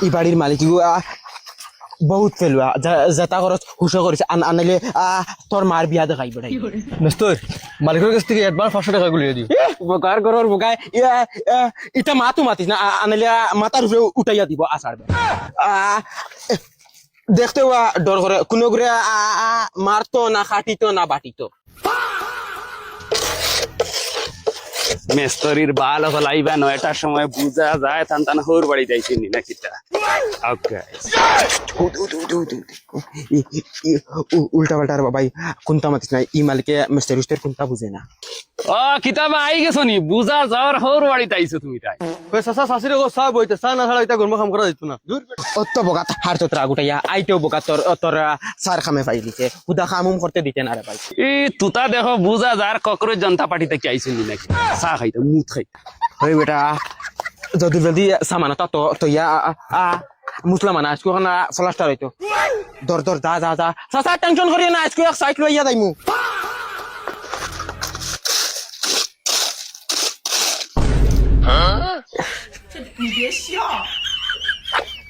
ই বাড়ির মালিক বহুত ফেলুয়া যেটা খরচ হুশো করেছে আনাইলে তোর মার বিয়া দেখাই বেড়াই নেস্তর মালিকের কাছ থেকে একবার 500 টাকা গুলিয়ে দিও উপকার করর বোকায় ইটা মাতু মাতিস না আনাইলে মাথার উপরে উঠাইয়া দিব আসার দেখতে ডর করে কোনো করে মারতো না খাটিতো না বাটিতো মেস্তরির বাল হলাইবা 9টার সময় বুঝা যায় তান হোর বাড়ি যাইছিনি না কিটা ওকে উল্টা পাল্টা ভাই কোনটা মাতিস না ই মালিকে মিস্টার কোনটা বুঝে না ও কিতাবা আই গেছো নি বুঝা যাওয়ার হোর বাড়ি তাইছো তুমি তাই কই সাসা শাশুড়ি গো সব হইতে চা না ছাড়া এটা গরম কাম করা যাইতো না অত বোকা হার তো ত্রাগ উঠাইয়া আইতেও বোকা তোর সার খামে পাই দিতে উদা খামুম করতে দিতে না রে ভাই তুতা দেখো বুঝা যার ককরোচ জনতা পার্টিতে কি আইছিনি নাকি চা খাইতে মুত খাইতে ওই বেটা যদি সামানা তো ইয়া মুসলমান আজকে ওখানে ফলাস্টার হইতো দর যা সাসা টেনশন করিয়ে না আজকে এক সাইড লইয়া যাইমু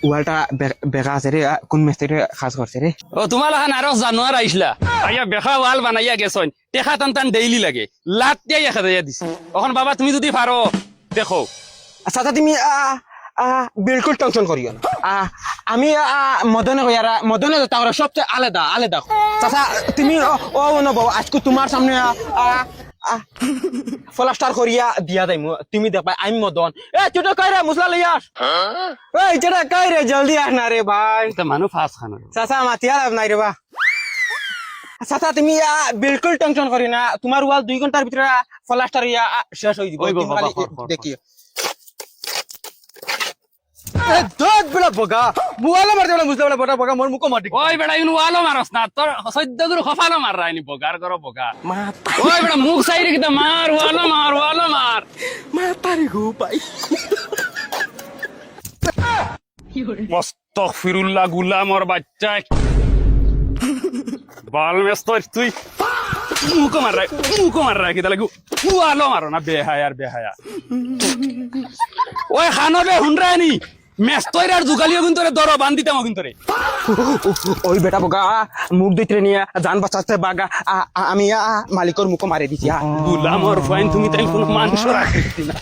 ওয়ালটা বেকা আছে রে কোন মিস্ত্রি খাস করছে রে ও তোমার লাহান আরো জানোয়ার আইসলা আইয়া বেখা ওয়াল বানাইয়া গেছন টেকা টান ডেইলি লাগে লাত দিয়া একা দিয়া দিছি এখন বাবা তুমি যদি পারো দেখো সাথে তুমি বিলকুল টেনশন করিও না আমি মদনে কইয়ারা মদনে তাওরা সবচেয়ে আলাদা চাচা তুমি ও নব আজকে তোমার সামনে ফলাস্টার করিয়া দিয়া দাইমু তুমি দেখবা আমি মদন তুই তো কই রে মুসলা লই আস যেটা কই রে জলদি আস না রে ভাই তো মানু ফাস খানা চাচা মাতিয়া লাভ নাই রে বা চাচা তুমি বিলকুল টেনশন করি না তোমার ওয়াল 2 ঘন্টার ভিতরে ফলাস্টার ইয়া শেষ হই দিব তুমি খালি দেখিও দত বলা বগা বুয়ালা মারতে বলা মুসলা বলা বগা মোর মুকো মাটি ওই বেটা ইনু ওয়ালো মারস না তোর সদ্য গুরু খফালো মার রাইনি বগার করো বগা ওই বেটা মুখ সাইরে কিটা মার ওয়ালো মার মাতারি গো ভাই আস্তাগফিরুল্লাহ গুলামর বাচ্চা বাল মেস্তর তুই মুকো মার রাই কিটা লাগু ওয়ালো মারো না বেহায়া ওই খানবে হুনরানি মেস্তইরার জুগালিও কিন্তু রে দর বান্দিতাম কিন্তু রে ওই বেটা বোকা মুখ দিতে নিয়ে জান বাঁচাতে বাগা আমি মালিকর মুখ মারে দিছি গুলামর ফাইন তুমি তাই কোনো মানুষ রাখছি না